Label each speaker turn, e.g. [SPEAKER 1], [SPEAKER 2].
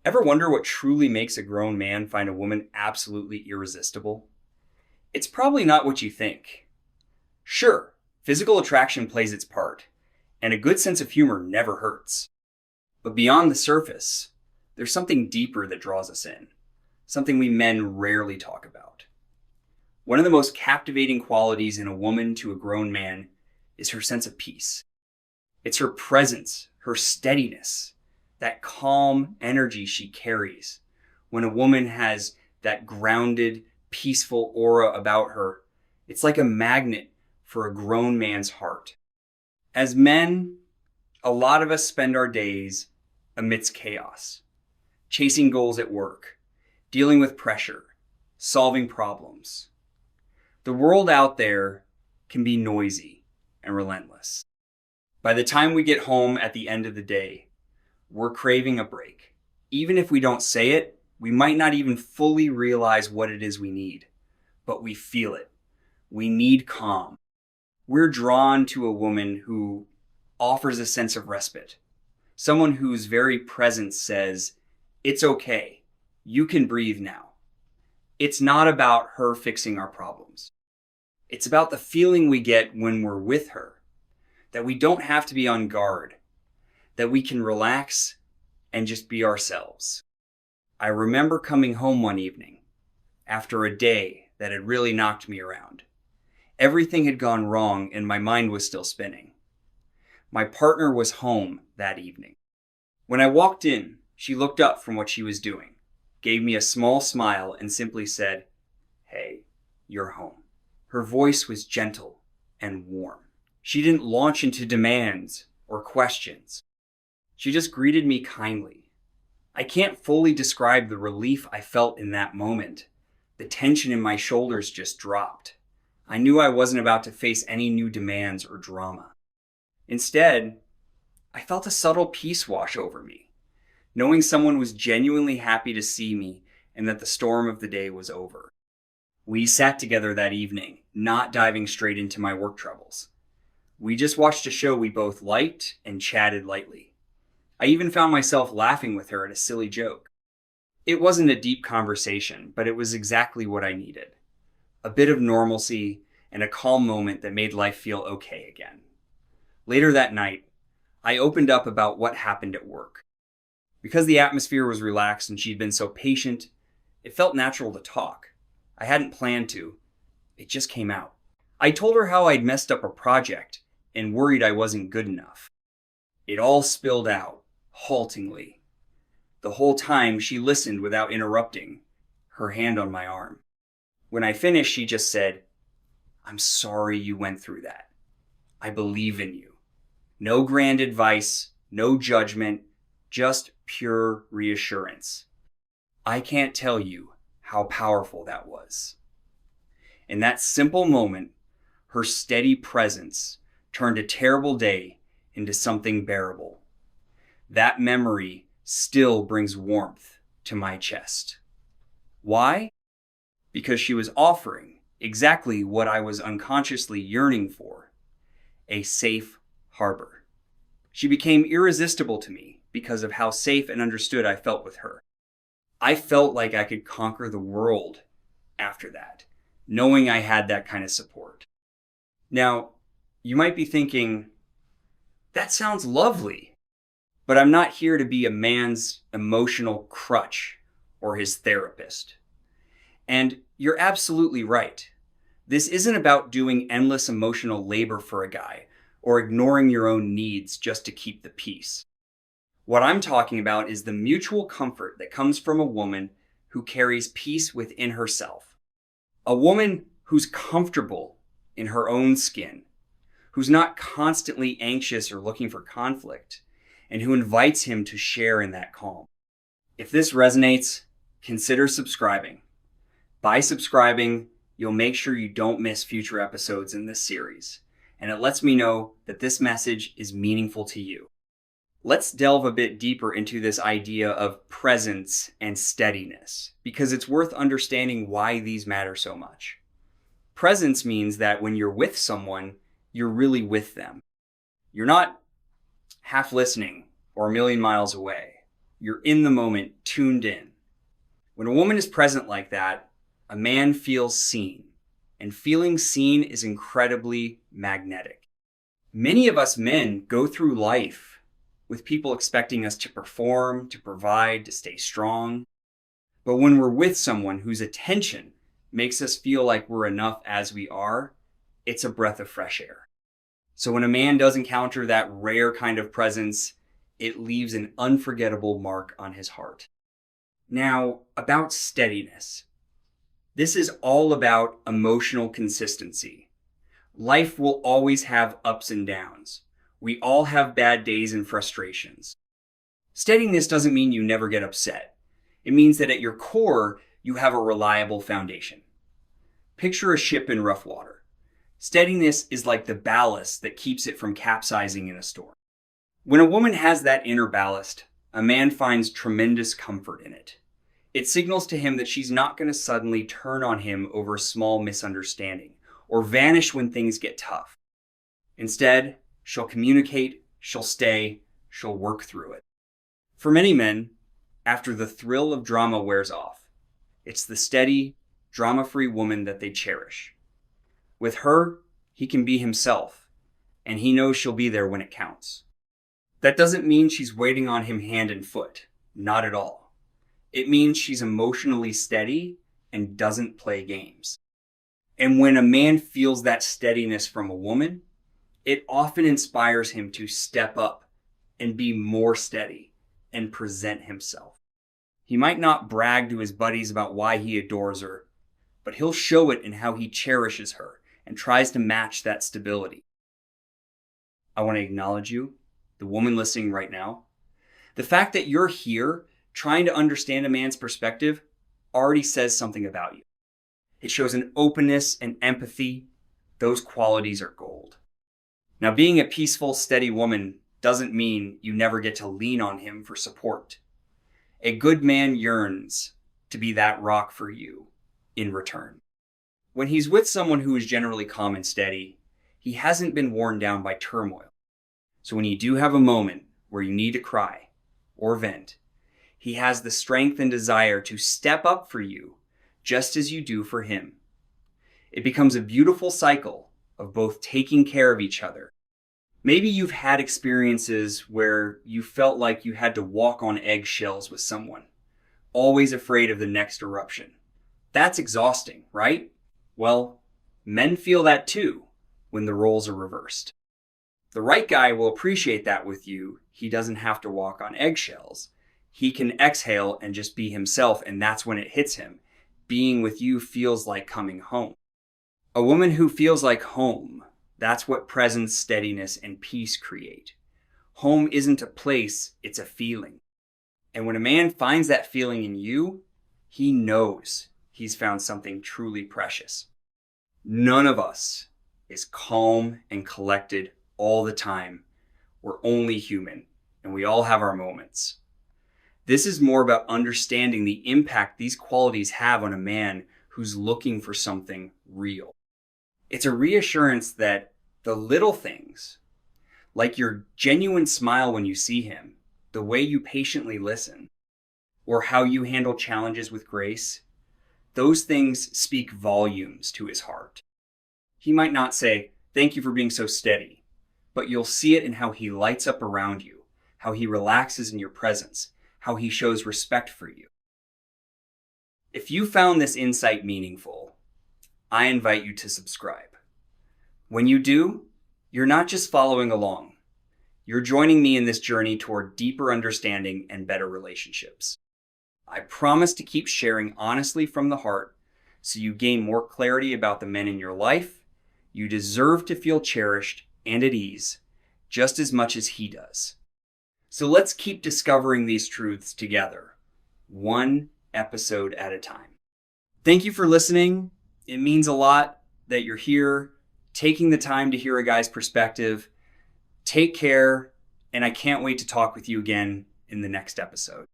[SPEAKER 1] Ever wonder what truly makes a grown man find a woman absolutely irresistible? It's probably not what you think. Sure, physical attraction plays its part, and a good sense of humor never hurts. But beyond the surface, there's something deeper that draws us in, something we men rarely talk about. One of the most captivating qualities in a woman to a grown man is her sense of peace. It's her presence, her steadiness, that calm energy she carries. When a woman has that grounded, peaceful aura about her, it's like a magnet for a grown man's heart. As men, a lot of us spend our days amidst chaos, chasing goals at work, dealing with pressure, solving problems. The world out there can be noisy and relentless. By the time we get home at the end of the day, we're craving a break. Even if we don't say it, we might not even fully realize what it is we need, but we feel it. We need calm. We're drawn to a woman who offers a sense of respite. Someone whose very presence says, it's okay. You can breathe now. It's not about her fixing our problems. It's about the feeling we get when we're with her, that we don't have to be on guard, that we can relax and just be ourselves. I remember coming home one evening after a day that had really knocked me around. Everything had gone wrong and my mind was still spinning. My partner was home that evening. When I walked in, she looked up from what she was doing, gave me a small smile, and simply said, "Hey, you're home." Her voice was gentle and warm. She didn't launch into demands or questions. She just greeted me kindly. I can't fully describe the relief I felt in that moment. The tension in my shoulders just dropped. I knew I wasn't about to face any new demands or drama. Instead, I felt a subtle peace wash over me, knowing someone was genuinely happy to see me and that the storm of the day was over. We sat together that evening, not diving straight into my work troubles. We just watched a show we both liked and chatted lightly. I even found myself laughing with her at a silly joke. It wasn't a deep conversation, but it was exactly what I needed. A bit of normalcy and a calm moment that made life feel okay again. Later that night, I opened up about what happened at work. Because the atmosphere was relaxed and she'd been so patient, it felt natural to talk. I hadn't planned to. It just came out. I told her how I'd messed up a project and worried I wasn't good enough. It all spilled out, haltingly. The whole time she listened without interrupting, her hand on my arm. When I finished, she just said, "I'm sorry you went through that. I believe in you." No grand advice, no judgment, just pure reassurance. I can't tell you how powerful that was. In that simple moment, her steady presence turned a terrible day into something bearable. That memory still brings warmth to my chest. Why? Because she was offering exactly what I was unconsciously yearning for, a safe harbor. She became irresistible to me because of how safe and understood I felt with her. I felt like I could conquer the world after that, knowing I had that kind of support. Now, you might be thinking, that sounds lovely, but I'm not here to be a man's emotional crutch or his therapist. And you're absolutely right. This isn't about doing endless emotional labor for a guy or ignoring your own needs just to keep the peace. What I'm talking about is the mutual comfort that comes from a woman who carries peace within herself. A woman who's comfortable in her own skin, who's not constantly anxious or looking for conflict, and who invites him to share in that calm. If this resonates, consider subscribing. By subscribing, you'll make sure you don't miss future episodes in this series, and it lets me know that this message is meaningful to you. Let's delve a bit deeper into this idea of presence and steadiness, because it's worth understanding why these matter so much. Presence means that when you're with someone, you're really with them. You're not half listening or a million miles away. You're in the moment, tuned in. When a woman is present like that, a man feels seen. And feeling seen is incredibly magnetic. Many of us men go through life with people expecting us to perform, to provide, to stay strong. But when we're with someone whose attention makes us feel like we're enough as we are, it's a breath of fresh air. So when a man does encounter that rare kind of presence, it leaves an unforgettable mark on his heart. Now, about steadiness. This is all about emotional consistency. Life will always have ups and downs. We all have bad days and frustrations. Steadiness doesn't mean you never get upset. It means that at your core, you have a reliable foundation. Picture a ship in rough water. Steadiness is like the ballast that keeps it from capsizing in a storm. When a woman has that inner ballast, a man finds tremendous comfort in it. It signals to him that she's not going to suddenly turn on him over a small misunderstanding or vanish when things get tough. Instead, she'll communicate, she'll stay, she'll work through it. For many men, after the thrill of drama wears off, it's the steady, drama-free woman that they cherish. With her, he can be himself, and he knows she'll be there when it counts. That doesn't mean she's waiting on him hand and foot. Not at all. It means she's emotionally steady and doesn't play games. And when a man feels that steadiness from a woman, it often inspires him to step up and be more steady and present himself. He might not brag to his buddies about why he adores her, but he'll show it in how he cherishes her and tries to match that stability. I want to acknowledge you, the woman listening right now. The fact that you're here trying to understand a man's perspective already says something about you. It shows an openness and empathy. Those qualities are gold. Now, being a peaceful, steady woman doesn't mean you never get to lean on him for support. A good man yearns to be that rock for you in return. When he's with someone who is generally calm and steady, he hasn't been worn down by turmoil. So when you do have a moment where you need to cry or vent, he has the strength and desire to step up for you, just as you do for him. It becomes a beautiful cycle of both taking care of each other. Maybe you've had experiences where you felt like you had to walk on eggshells with someone, always afraid of the next eruption. That's exhausting, right? Well, men feel that too when the roles are reversed. The right guy will appreciate that with you. He doesn't have to walk on eggshells. He can exhale and just be himself, and that's when it hits him. Being with you feels like coming home. A woman who feels like home, that's what presence, steadiness, and peace create. Home isn't a place, it's a feeling. And when a man finds that feeling in you, he knows he's found something truly precious. None of us is calm and collected all the time. We're only human, and we all have our moments. This is more about understanding the impact these qualities have on a man who's looking for something real. It's a reassurance that the little things, like your genuine smile when you see him, the way you patiently listen, or how you handle challenges with grace, those things speak volumes to his heart. He might not say, "Thank you for being so steady," but you'll see it in how he lights up around you, how he relaxes in your presence, how he shows respect for you. If you found this insight meaningful, I invite you to subscribe. When you do, you're not just following along. You're joining me in this journey toward deeper understanding and better relationships. I promise to keep sharing honestly from the heart so you gain more clarity about the men in your life. You deserve to feel cherished and at ease just as much as he does. So let's keep discovering these truths together, one episode at a time. Thank you for listening. It means a lot that you're here, taking the time to hear a guy's perspective. Take care, and I can't wait to talk with you again in the next episode.